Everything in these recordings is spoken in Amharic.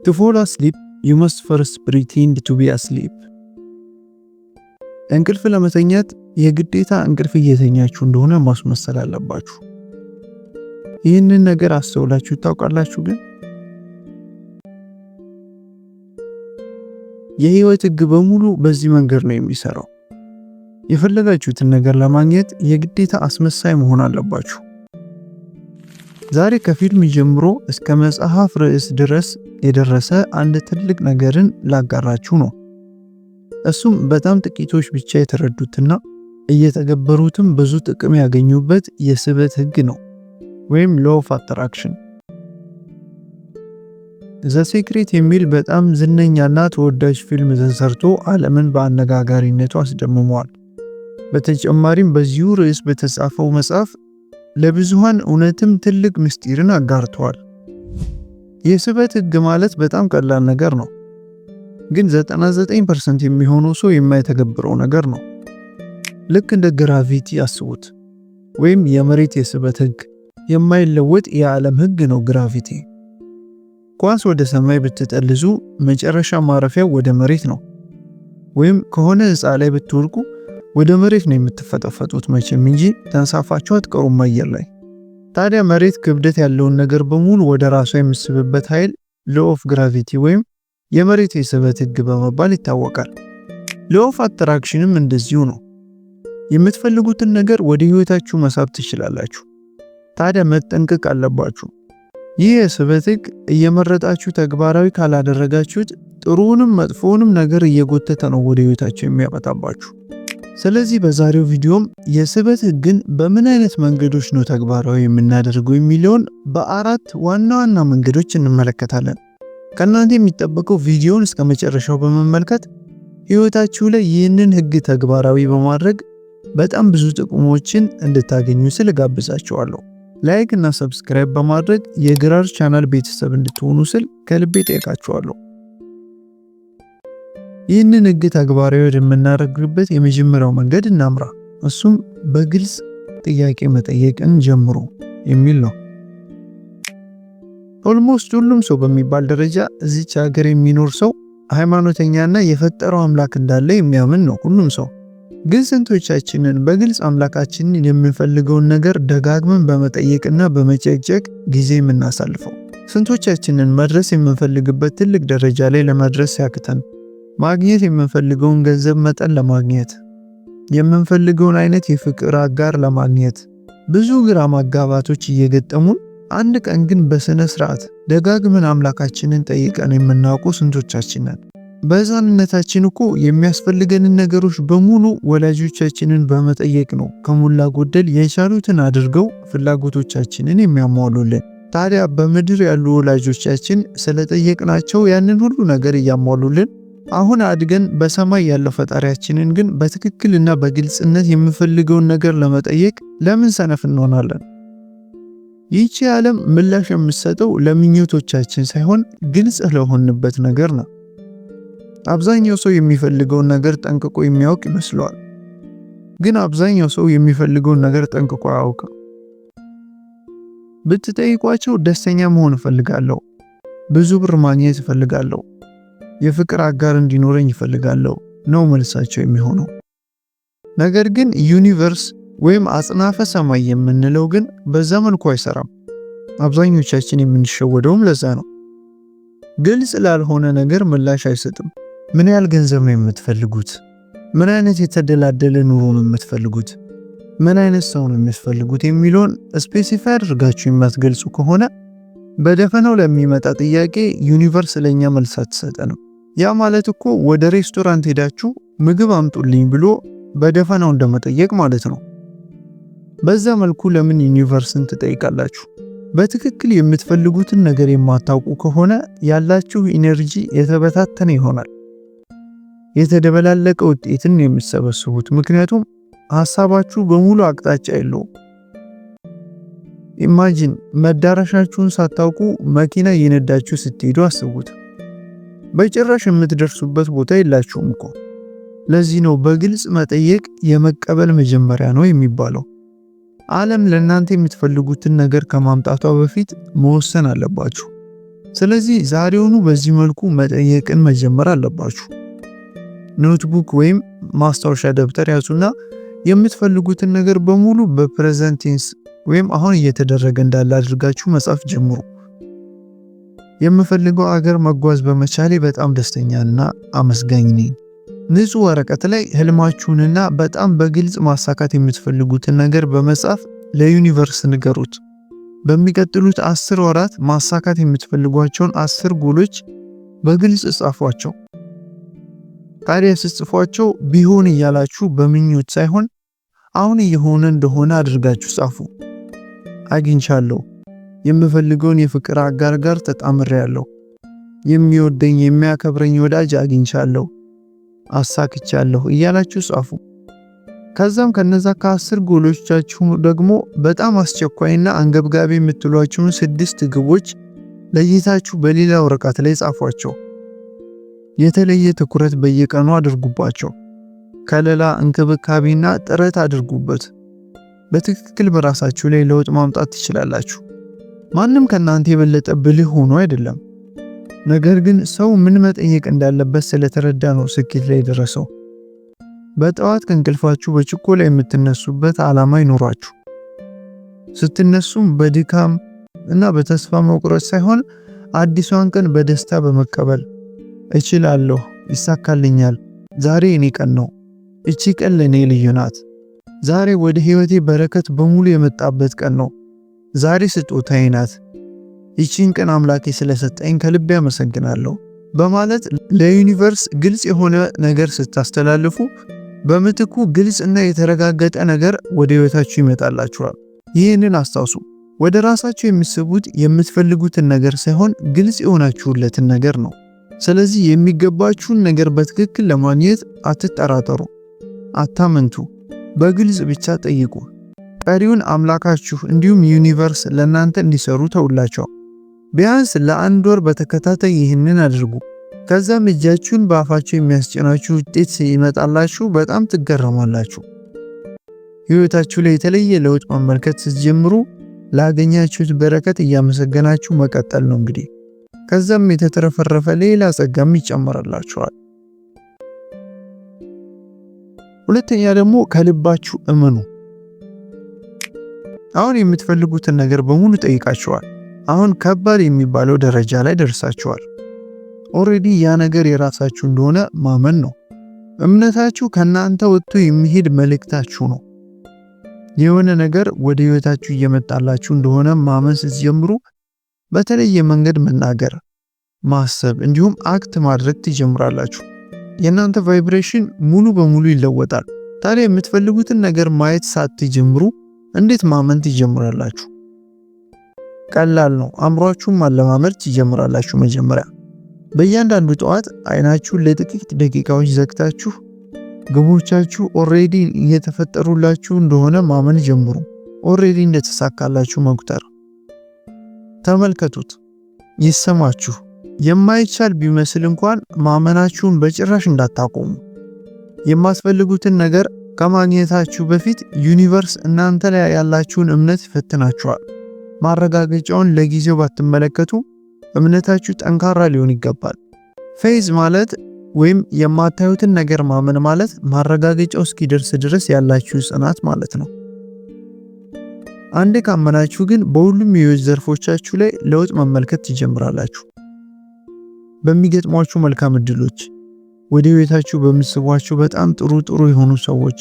To fall asleep, you must first pretend to be asleep. እንቅልፍ ለመተኛት የግዴታ እንቅልፍ እየተኛችሁ እንደሆነ ማስመሰል አለባችሁ። ይህንን ነገር አስተውላችሁ ታውቃላችሁ? ግን የህይወት ህግ በሙሉ በዚህ መንገድ ነው የሚሰራው። የፈለጋችሁትን ነገር ለማግኘት የግዴታ አስመሳይ መሆን አለባችሁ። ዛሬ ከፊልም ጀምሮ እስከ መጽሐፍ ርዕስ ድረስ የደረሰ አንድ ትልቅ ነገርን ላጋራችሁ ነው። እሱም በጣም ጥቂቶች ብቻ የተረዱትና እየተገበሩትም ብዙ ጥቅም ያገኙበት የስበት ህግ ነው፣ ወይም ሎው ኦፍ አትራክሽን። ዘ ሴክሬት የሚል በጣም ዝነኛና ተወዳጅ ፊልም ተሰርቶ ዓለምን በአነጋጋሪነቱ አስደምሟል። በተጨማሪም በዚሁ ርዕስ በተጻፈው መጽሐፍ ለብዙሃን እውነትም ትልቅ ምስጢርን አጋርተዋል። የስበት ህግ ማለት በጣም ቀላል ነገር ነው፣ ግን 99% የሚሆነው ሰው የማይተገብረው ነገር ነው። ልክ እንደ ግራቪቲ አስቡት፣ ወይም የመሬት የስበት ህግ። የማይለወጥ የዓለም ህግ ነው ግራቪቲ። ኳስ ወደ ሰማይ ብትጠልዙ መጨረሻ ማረፊያው ወደ መሬት ነው። ወይም ከሆነ ህንፃ ላይ ብትወድቁ ወደ መሬት ነው የምትፈጠፈጡት መቼም እንጂ ተንሳፋችሁ አትቀሩም አየር ላይ። ታዲያ መሬት ክብደት ያለውን ነገር በሙሉ ወደ ራሷ የምትስብበት ኃይል ሎው ኦፍ ግራቪቲ ወይም የመሬት የስበት ህግ በመባል ይታወቃል። ሎው ኦፍ አትራክሽንም እንደዚሁ ነው። የምትፈልጉትን ነገር ወደ ህይወታችሁ መሳብ ትችላላችሁ። ታዲያ መጠንቀቅ አለባችሁ። ይህ የስበት ህግ እየመረጣችሁ ተግባራዊ ካላደረጋችሁት ጥሩውንም መጥፎውንም ነገር እየጎተተ ነው ወደ ህይወታችሁ የሚያመጣባችሁ። ስለዚህ በዛሬው ቪዲዮም የስበት ህግን በምን አይነት መንገዶች ነው ተግባራዊ የምናደርገው የሚለውን በአራት ዋና ዋና መንገዶች እንመለከታለን። ከእናንተ የሚጠበቀው ቪዲዮውን እስከ መጨረሻው በመመልከት ህይወታችሁ ላይ ይህንን ህግ ተግባራዊ በማድረግ በጣም ብዙ ጥቅሞችን እንድታገኙ ስል ጋብዛችኋለሁ። ላይክ እና ሰብስክራይብ በማድረግ የግራር ቻናል ቤተሰብ እንድትሆኑ ስል ከልቤ ጠይቃችኋለሁ። ይህንን ህግ ተግባራዊ የምናደርግበት የመጀመሪያው መንገድ እናምራ። እሱም በግልጽ ጥያቄ መጠየቅን ጀምሩ የሚል ነው። ኦልሞስት ሁሉም ሰው በሚባል ደረጃ እዚች ሀገር የሚኖር ሰው ሃይማኖተኛና የፈጠረው አምላክ እንዳለ የሚያምን ነው ሁሉም ሰው። ግን ስንቶቻችንን በግልጽ አምላካችንን የምንፈልገውን ነገር ደጋግመን በመጠየቅና በመጨቅጨቅ ጊዜ የምናሳልፈው? ስንቶቻችንን መድረስ የምንፈልግበት ትልቅ ደረጃ ላይ ለመድረስ ያክተን፣ ማግኘት የምንፈልገውን ገንዘብ መጠን ለማግኘት፣ የምንፈልገውን አይነት የፍቅር አጋር ለማግኘት ብዙ ግራ ማጋባቶች እየገጠሙን፣ አንድ ቀን ግን በስነ ስርዓት ደጋግመን አምላካችንን ጠይቀን የምናውቁ ስንቶቻችን ነን? በሕፃንነታችን እኮ የሚያስፈልገንን ነገሮች በሙሉ ወላጆቻችንን በመጠየቅ ነው ከሞላ ጎደል የቻሉትን አድርገው ፍላጎቶቻችንን የሚያሟሉልን። ታዲያ በምድር ያሉ ወላጆቻችን ስለጠየቅናቸው ያንን ሁሉ ነገር እያሟሉልን፣ አሁን አድገን በሰማይ ያለው ፈጣሪያችንን ግን በትክክልና በግልጽነት የምንፈልገውን ነገር ለመጠየቅ ለምን ሰነፍ እንሆናለን? ይህች ዓለም ምላሽ የምትሰጠው ለምኞቶቻችን ሳይሆን ግልጽ ለሆንበት ነገር ነው። አብዛኛው ሰው የሚፈልገውን ነገር ጠንቅቆ የሚያውቅ ይመስለዋል። ግን አብዛኛው ሰው የሚፈልገውን ነገር ጠንቅቆ አያውቅም። ብትጠይቋቸው ደስተኛ መሆን እፈልጋለሁ፣ ብዙ ብር ማግኘት እፈልጋለሁ፣ የፍቅር አጋር እንዲኖረኝ እፈልጋለሁ ነው መልሳቸው የሚሆነው። ነገር ግን ዩኒቨርስ ወይም አጽናፈ ሰማይ የምንለው ግን በዛ መልኩ አይሰራም። አብዛኞቻችን የምንሸወደውም ለዛ ነው። ግልጽ ላልሆነ ነገር ምላሽ አይሰጥም። ምን ያህል ገንዘብ ነው የምትፈልጉት? ምን አይነት የተደላደለ ኑሮ ነው የምትፈልጉት? ምን አይነት ሰው ነው የምትፈልጉት የሚለውን ስፔሲፋይ አድርጋችሁ የማትገልጹ ከሆነ በደፈናው ለሚመጣ ጥያቄ ዩኒቨርስ ለኛ መልስ አትሰጠንም። ያ ማለት እኮ ወደ ሬስቶራንት ሄዳችሁ ምግብ አምጡልኝ ብሎ በደፈናው እንደመጠየቅ ማለት ነው። በዛ መልኩ ለምን ዩኒቨርስን ትጠይቃላችሁ? በትክክል የምትፈልጉትን ነገር የማታውቁ ከሆነ ያላችሁ ኢነርጂ የተበታተነ ይሆናል። የተደበላለቀ ውጤትን የምትሰበስቡት፣ ምክንያቱም ሐሳባችሁ በሙሉ አቅጣጫ የለውም። ኢማጂን መዳረሻችሁን ሳታውቁ መኪና እየነዳችሁ ስትሄዱ አስቡት። በጭራሽ የምትደርሱበት ቦታ የላችሁም እኮ። ለዚህ ነው በግልጽ መጠየቅ የመቀበል መጀመሪያ ነው የሚባለው። ዓለም ለእናንተ የምትፈልጉትን ነገር ከማምጣቷ በፊት መወሰን አለባችሁ። ስለዚህ ዛሬውኑ በዚህ መልኩ መጠየቅን መጀመር አለባችሁ። ኖትቡክ ወይም ማስታወሻ ደብተር ያዙና የምትፈልጉትን ነገር በሙሉ በፕሬዘንት ቴንስ ወይም አሁን እየተደረገ እንዳለ አድርጋችሁ መጻፍ ጀምሩ። የምፈልገው አገር መጓዝ በመቻሌ በጣም ደስተኛና አመስጋኝ ነኝ። ንጹህ ወረቀት ላይ ህልማችሁንና በጣም በግልጽ ማሳካት የምትፈልጉትን ነገር በመጻፍ ለዩኒቨርስ ንገሩት። በሚቀጥሉት 10 ወራት ማሳካት የምትፈልጓቸውን 10 ጎሎች በግልጽ ጻፏቸው። ታዲያ ስትጽፏቸው ቢሆን እያላችሁ በምኞት ሳይሆን አሁን እየሆነ እንደሆነ አድርጋችሁ ጻፉ። አግኝቻለሁ፣ የምፈልገውን የፍቅር አጋር ጋር ተጣምሬያለሁ፣ የሚወደኝ የሚያከብረኝ ወዳጅ አግኝቻለሁ፣ አሳክቻለሁ እያላችሁ ጻፉ። ከዛም ከነዛ ከ10 ጎሎቻችሁ ደግሞ በጣም አስቸኳይና አንገብጋቢ የምትሏቸውን 6 ግቦች ለይታችሁ በሌላ ወረቀት ላይ ጻፏቸው። የተለየ ትኩረት በየቀኑ አድርጉባቸው። ከለላ፣ እንክብካቤና ጥረት አድርጉበት። በትክክል በራሳችሁ ላይ ለውጥ ማምጣት ትችላላችሁ። ማንም ከናንተ የበለጠ ብልህ ሆኖ አይደለም። ነገር ግን ሰው ምን መጠየቅ እንዳለበት ስለተረዳ ነው ስኬት ላይ ደረሰው። በጠዋት ከእንቅልፋችሁ በችኮላ የምትነሱበት ዓላማ ይኖራችሁ። ስትነሱም በድካም እና በተስፋ መቁረጥ ሳይሆን አዲሷን ቀን በደስታ በመቀበል እችላለሁ፣ ይሳካልኛል፣ ዛሬ እኔ ቀን ነው፣ እቺ ቀን ለኔ ልዩ ናት፣ ዛሬ ወደ ህይወቴ በረከት በሙሉ የመጣበት ቀን ነው፣ ዛሬ ስጦታዬ ናት፣ ይቺን ቀን አምላኬ ስለሰጠኝ ከልቤ አመሰግናለሁ በማለት ለዩኒቨርስ ግልጽ የሆነ ነገር ስታስተላልፉ በምትኩ ግልጽ እና የተረጋገጠ ነገር ወደ ህይወታችሁ ይመጣላችኋል። ይህንን አስታውሱ። ወደ ራሳችሁ የምትስቡት የምትፈልጉትን ነገር ሳይሆን ግልጽ የሆናችሁለትን ነገር ነው። ስለዚህ የሚገባችሁን ነገር በትክክል ለማግኘት አትጠራጠሩ፣ አታመንቱ፣ በግልጽ ብቻ ጠይቁ። ቀሪውን አምላካችሁ እንዲሁም ዩኒቨርስ ለእናንተ እንዲሰሩ ተውላቸው። ቢያንስ ለ1 ወር በተከታታይ ይህንን አድርጉ። ከዛም እጃችሁን በአፋችሁ የሚያስጭናችሁ ውጤት ሲመጣላችሁ በጣም ትገረማላችሁ። ህይወታችሁ ላይ የተለየ ለውጥ መመልከት ስትጀምሩ ላገኛችሁት በረከት እያመሰገናችሁ መቀጠል ነው እንግዲህ። ከዛም የተተረፈረፈ ሌላ ጸጋም ይጨመራላችኋል። ሁለተኛ ደግሞ ከልባችሁ እመኑ። አሁን የምትፈልጉትን ነገር በሙሉ ጠይቃችኋል። አሁን ከባድ የሚባለው ደረጃ ላይ ደርሳችኋል። ኦሬዲ ያ ነገር የራሳችሁ እንደሆነ ማመን ነው። እምነታችሁ ከናንተ ወጥቶ የሚሄድ መልእክታችሁ ነው። የሆነ ነገር ወደ ህይወታችሁ እየመጣላችሁ እንደሆነ ማመን ስትጀምሩ በተለየ መንገድ መናገር፣ ማሰብ እንዲሁም አክት ማድረግ ትጀምራላችሁ። የእናንተ ቫይብሬሽን ሙሉ በሙሉ ይለወጣል። ታዲያ የምትፈልጉትን ነገር ማየት ሳትጀምሩ እንዴት ማመን ትጀምራላችሁ? ቀላል ነው። አእምሯችሁን ማለማመድ ትጀምራላችሁ። መጀመሪያ በእያንዳንዱ ጠዋት አይናችሁን ለጥቂት ደቂቃዎች ዘግታችሁ ግቦቻችሁ ኦሬዲ እየተፈጠሩላችሁ እንደሆነ ማመን ጀምሩ። ኦሬዲ እንደተሳካላችሁ መቁጠር። ተመልከቱት፣ ይሰማችሁ። የማይቻል ቢመስል እንኳን ማመናችሁን በጭራሽ እንዳታቆሙ። የማትፈልጉትን ነገር ከማግኘታችሁ በፊት ዩኒቨርስ እናንተ ላይ ያላችሁን እምነት ይፈትናችኋል። ማረጋገጫውን ለጊዜው ባትመለከቱ እምነታችሁ ጠንካራ ሊሆን ይገባል። ፌዝ ማለት ወይም የማታዩትን ነገር ማመን ማለት ማረጋገጫው እስኪደርስ ድረስ ያላችሁ ጽናት ማለት ነው። አንዴ ካመናችሁ ግን በሁሉም የህይወት ዘርፎቻችሁ ላይ ለውጥ መመልከት ትጀምራላችሁ። በሚገጥሟችሁ መልካም እድሎች፣ ወደ ህይወታችሁ በምትስቧቸው በጣም ጥሩ የሆኑ ሰዎች፣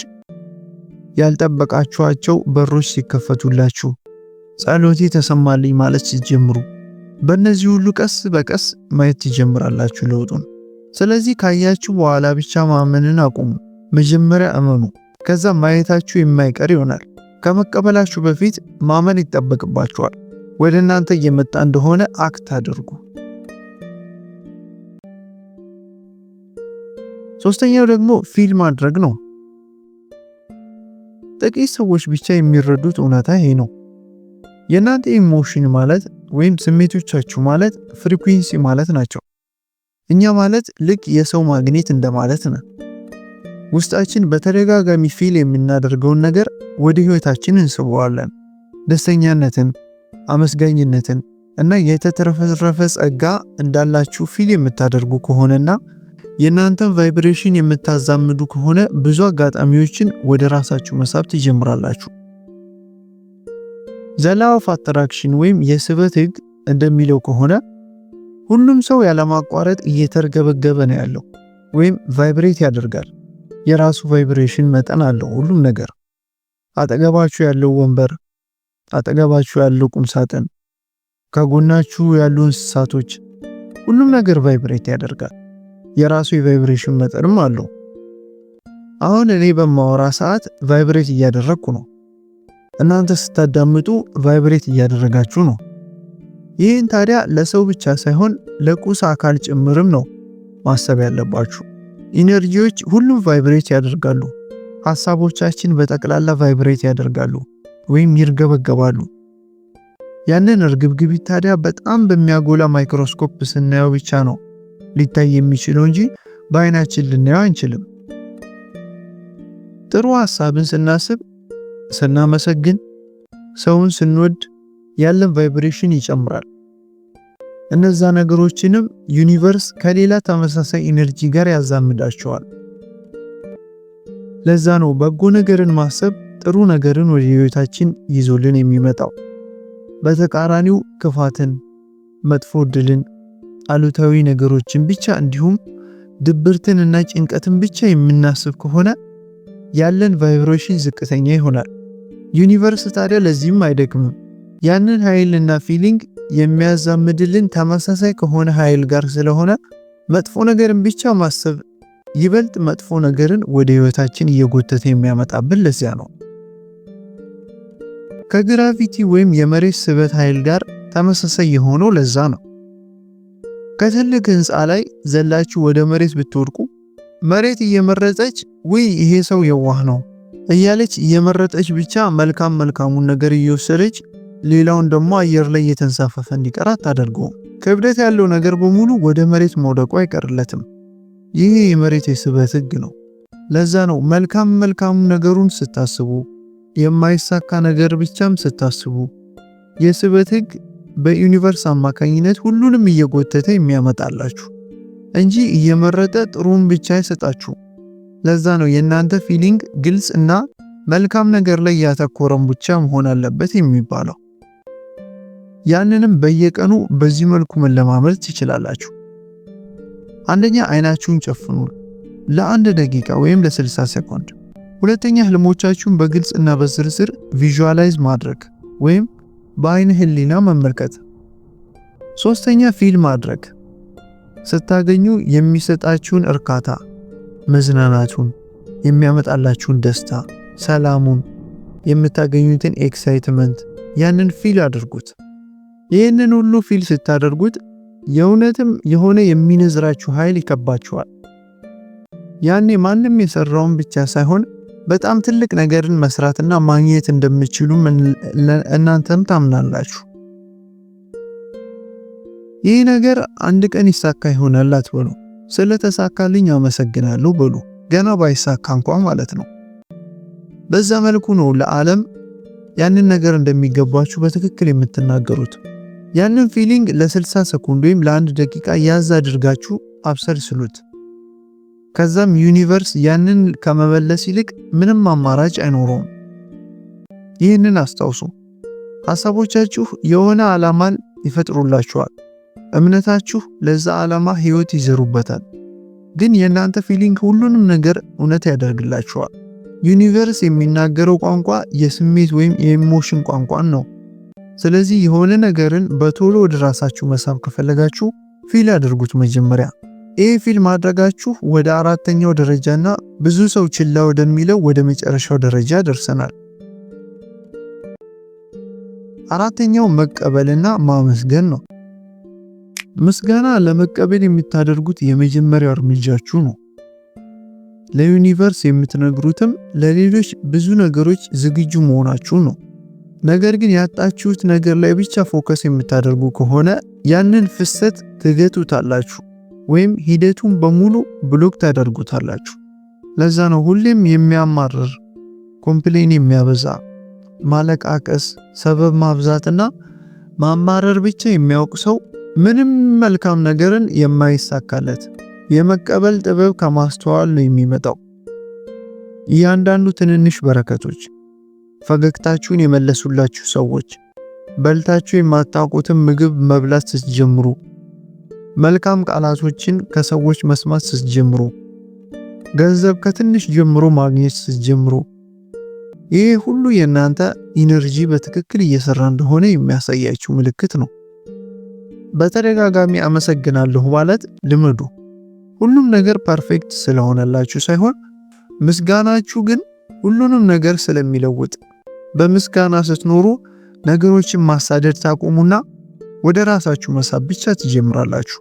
ያልጠበቃችኋቸው በሮች ሲከፈቱላችሁ፣ ጸሎቴ ተሰማልኝ ማለት ሲጀምሩ፣ በእነዚህ ሁሉ ቀስ በቀስ ማየት ትጀምራላችሁ ለውጡን። ስለዚህ ካያችሁ በኋላ ብቻ ማመንን አቁሙ። መጀመሪያ እመኑ፣ ከዛ ማየታችሁ የማይቀር ይሆናል። ከመቀበላችሁ በፊት ማመን ይጠበቅባችኋል። ወደ እናንተ እየመጣ እንደሆነ አክት አድርጉ። ሶስተኛው ደግሞ ፊል ማድረግ ነው። ጥቂት ሰዎች ብቻ የሚረዱት እውነታ ይሄ ነው። የእናንተ ኢሞሽን ማለት ወይም ስሜቶቻችሁ ማለት ፍሪኩዌንሲ ማለት ናቸው። እኛ ማለት ልክ የሰው ማግኔት እንደማለት ነው። ውስጣችን በተደጋጋሚ ፊል የምናደርገውን ነገር ወደ ህይወታችን እንስበዋለን። ደስተኛነትን፣ አመስጋኝነትን፣ እና የተትረፈረፈ ጸጋ እንዳላችሁ ፊል የምታደርጉ ከሆነና የእናንተን ቫይብሬሽን የምታዛምዱ ከሆነ ብዙ አጋጣሚዎችን ወደ ራሳችሁ መሳብ ትጀምራላችሁ። ዘ ላው ኦፍ አትራክሽን ወይም የስበት ህግ እንደሚለው ከሆነ ሁሉም ሰው ያለማቋረጥ እየተርገበገበ ነው ያለው ወይም ቫይብሬት ያደርጋል። የራሱ ቫይብሬሽን መጠን አለው ሁሉም ነገር። አጠገባችሁ ያለው ወንበር፣ አጠገባችሁ ያለው ቁም ሳጥን፣ ከጎናችሁ ያሉ እንስሳቶች፣ ሁሉም ነገር ቫይብሬት ያደርጋል። የራሱ የቫይብሬሽን መጠንም አለው። አሁን እኔ በማወራ ሰዓት ቫይብሬት እያደረግኩ ነው። እናንተ ስታዳምጡ ቫይብሬት እያደረጋችሁ ነው። ይህን ታዲያ ለሰው ብቻ ሳይሆን ለቁስ አካል ጭምርም ነው ማሰብ ያለባችሁ። ኢነርጂዎች ሁሉም ቫይብሬት ያደርጋሉ። ሐሳቦቻችን በጠቅላላ ቫይብሬት ያደርጋሉ ወይም ይርገበገባሉ። ያንን እርግብግቢት ታዲያ በጣም በሚያጎላ ማይክሮስኮፕ ስናየው ብቻ ነው ሊታይ የሚችለው እንጂ በአይናችን ልናየው አንችልም። ጥሩ ሐሳብን ስናስብ፣ ስናመሰግን፣ ሰውን ስንወድ ያለን ቫይብሬሽን ይጨምራል። እነዛ ነገሮችንም ዩኒቨርስ ከሌላ ተመሳሳይ ኢነርጂ ጋር ያዛምዳቸዋል። ለዛ ነው በጎ ነገርን ማሰብ ጥሩ ነገርን ወደ ህይወታችን ይዞልን የሚመጣው። በተቃራኒው ክፋትን፣ መጥፎ ዕድልን፣ አሉታዊ ነገሮችን ብቻ እንዲሁም ድብርትንና ጭንቀትን ብቻ የምናስብ ከሆነ ያለን ቫይብሬሽን ዝቅተኛ ይሆናል። ዩኒቨርስ ታዲያ ለዚህም አይደክምም። ያንን ኃይልና ፊሊንግ የሚያዛምድልን ተመሳሳይ ከሆነ ኃይል ጋር ስለሆነ መጥፎ ነገርን ብቻ ማሰብ ይበልጥ መጥፎ ነገርን ወደ ህይወታችን እየጎተተ የሚያመጣብን ለዚያ ነው። ከግራቪቲ ወይም የመሬት ስበት ኃይል ጋር ተመሳሳይ የሆነው ለዛ ነው። ከትልቅ ህንፃ ላይ ዘላችሁ ወደ መሬት ብትወድቁ መሬት እየመረጠች ውይ ይሄ ሰው የዋህ ነው እያለች እየመረጠች ብቻ መልካሙን ነገር እየወሰደች ሌላውን ደግሞ አየር ላይ እየተንሳፈፈ እንዲቀር አታደርገውም። ክብደት ያለው ነገር በሙሉ ወደ መሬት መውደቁ አይቀርለትም። ይህ የመሬት የስበት ህግ ነው። ለዛ ነው መልካም ነገሩን ስታስቡ፣ የማይሳካ ነገር ብቻም ስታስቡ የስበት ህግ በዩኒቨርስ አማካኝነት ሁሉንም እየጎተተ የሚያመጣላችሁ እንጂ እየመረጠ ጥሩን ብቻ አይሰጣችሁ። ለዛ ነው የእናንተ ፊሊንግ ግልጽ እና መልካም ነገር ላይ ያተኮረም ብቻ መሆን አለበት የሚባለው። ያንንም በየቀኑ በዚህ መልኩ መለማመድ ትችላላችሁ። አንደኛ አይናችሁን ጨፍኑ ለአንድ ደቂቃ ወይም ለ60 ሰኮንድ። ሁለተኛ ህልሞቻችሁን በግልጽ እና በዝርዝር ቪዥዋላይዝ ማድረግ ወይም በአይን ህሊና መመልከት። ሶስተኛ ፊል ማድረግ፣ ስታገኙ የሚሰጣችሁን እርካታ፣ መዝናናቱን፣ የሚያመጣላችሁን ደስታ፣ ሰላሙን፣ የምታገኙትን ኤክሳይትመንት ያንን ፊል አድርጉት። ይህንን ሁሉ ፊል ስታደርጉት የእውነትም የሆነ የሚነዝራችሁ ኃይል ይከባችኋል። ያኔ ማንም የሰራውን ብቻ ሳይሆን በጣም ትልቅ ነገርን መስራትና ማግኘት እንደምትችሉ እናንተም ታምናላችሁ። ይህ ነገር አንድ ቀን ይሳካ ይሆናል አትበሉ። ስለተሳካልኝ አመሰግናለሁ በሉ። ገና ባይሳካ እንኳን ማለት ነው። በዛ መልኩ ነው ለዓለም ያንን ነገር እንደሚገባችሁ በትክክል የምትናገሩት። ያንን ፊሊንግ ለ60 ሰኮንድ ወይም ለ1 ደቂቃ ያዝ አድርጋችሁ አብሰልስሉት። ከዛም ዩኒቨርስ ያንን ከመመለስ ይልቅ ምንም አማራጭ አይኖረውም። ይህንን አስታውሱ። ሐሳቦቻችሁ የሆነ ዓላማን ይፈጥሩላችኋል። እምነታችሁ ለዛ ዓላማ ህይወት ይዘሩበታል። ግን የእናንተ ፊሊንግ ሁሉንም ነገር እውነት ያደርግላችኋል። ዩኒቨርስ የሚናገረው ቋንቋ የስሜት ወይም የኢሞሽን ቋንቋን ነው። ስለዚህ የሆነ ነገርን በቶሎ ወደ ራሳችሁ መሳብ ከፈለጋችሁ ፊል አድርጉት መጀመሪያ። ይህ ፊል ማድረጋችሁ ወደ አራተኛው ደረጃና ብዙ ሰው ችላ ወደሚለው ወደ መጨረሻው ደረጃ ደርሰናል። አራተኛው መቀበልና ማመስገን ነው። ምስጋና ለመቀበል የምታደርጉት የመጀመሪያው እርምጃችሁ ነው። ለዩኒቨርስ የምትነግሩትም ለሌሎች ብዙ ነገሮች ዝግጁ መሆናችሁ ነው። ነገር ግን ያጣችሁት ነገር ላይ ብቻ ፎከስ የምታደርጉ ከሆነ ያንን ፍሰት ትገቱታላችሁ ወይም ሂደቱን በሙሉ ብሎክ ታደርጉታላችሁ። ለዛ ነው ሁሌም የሚያማርር፣ ኮምፕሌን የሚያበዛ፣ ማለቃቀስ፣ ሰበብ ማብዛትና ማማረር ብቻ የሚያውቅ ሰው ምንም መልካም ነገርን የማይሳካለት። የመቀበል ጥበብ ከማስተዋል ነው የሚመጣው። እያንዳንዱ ትንንሽ በረከቶች፣ ፈገግታችሁን የመለሱላችሁ ሰዎች፣ በልታችሁ የማታውቁትን ምግብ መብላት ስትጀምሩ፣ መልካም ቃላቶችን ከሰዎች መስማት ስትጀምሩ፣ ገንዘብ ከትንሽ ጀምሮ ማግኘት ስትጀምሩ፣ ይሄ ሁሉ የእናንተ ኢነርጂ በትክክል እየሰራ እንደሆነ የሚያሳያችሁ ምልክት ነው። በተደጋጋሚ አመሰግናለሁ ማለት ልመዱ። ሁሉም ነገር ፐርፌክት ስለሆነላችሁ ሳይሆን ምስጋናችሁ ግን ሁሉንም ነገር ስለሚለውጥ። በምስጋና ስትኖሩ ነገሮችን ማሳደድ ታቆሙና ወደ ራሳችሁ መሳብ ብቻ ትጀምራላችሁ።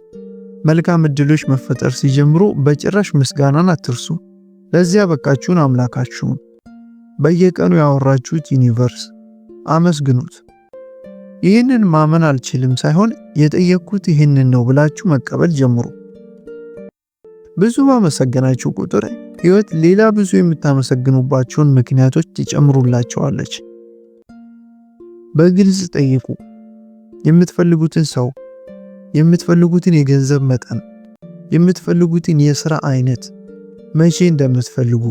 መልካም እድሎች መፈጠር ሲጀምሩ በጭራሽ ምስጋናን አትርሱ። ለዚያ በቃችሁን አምላካችሁን። በየቀኑ ያወራችሁት ዩኒቨርስ አመስግኑት። ይህንን ማመን አልችልም ሳይሆን የጠየቅኩት ይህንን ነው ብላችሁ መቀበል ጀምሩ። ብዙ ባመሰገናችሁ ቁጥር ሕይወት ሌላ ብዙ የምታመሰግኑባቸውን ምክንያቶች ትጨምሩላቸዋለች። በግልጽ ጠይቁ። የምትፈልጉትን ሰው፣ የምትፈልጉትን የገንዘብ መጠን፣ የምትፈልጉትን የሥራ አይነት፣ መቼ እንደምትፈልጉ፣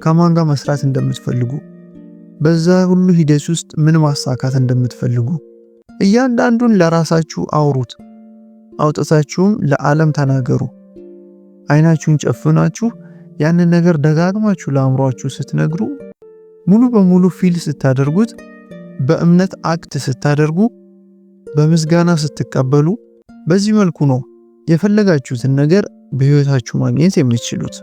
ከማን ጋር መስራት እንደምትፈልጉ፣ በዛ ሁሉ ሂደት ውስጥ ምን ማሳካት እንደምትፈልጉ እያንዳንዱን ለራሳችሁ አውሩት። አውጥታችሁም ለዓለም ተናገሩ። አይናችሁን ጨፍናችሁ ያንን ነገር ደጋግማችሁ ለአእምሯችሁ ስትነግሩ፣ ሙሉ በሙሉ ፊል ስታደርጉት፣ በእምነት አክት ስታደርጉ፣ በምስጋና ስትቀበሉ፣ በዚህ መልኩ ነው የፈለጋችሁትን ነገር በሕይወታችሁ ማግኘት የምትችሉት።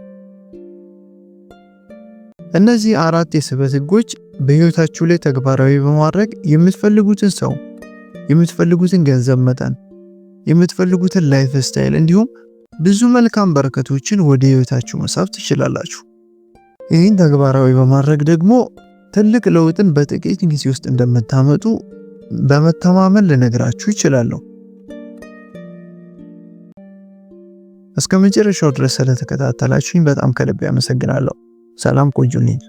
እነዚህ 4 የስበት ህጎች በሕይወታችሁ ላይ ተግባራዊ በማድረግ የምትፈልጉትን ሰው፣ የምትፈልጉትን ገንዘብ መጠን፣ የምትፈልጉትን ላይፍ ስታይል እንዲሁም ብዙ መልካም በረከቶችን ወደ ሕይወታችሁ መሳብ ትችላላችሁ። ይህን ተግባራዊ በማድረግ ደግሞ ትልቅ ለውጥን በጥቂት ጊዜ ውስጥ እንደምታመጡ በመተማመን ልነግራችሁ ይችላለሁ። እስከ መጨረሻው ድረስ ስለተከታተላችሁኝ በጣም ከልብ አመሰግናለሁ። ሰላም ቆዩልኝ።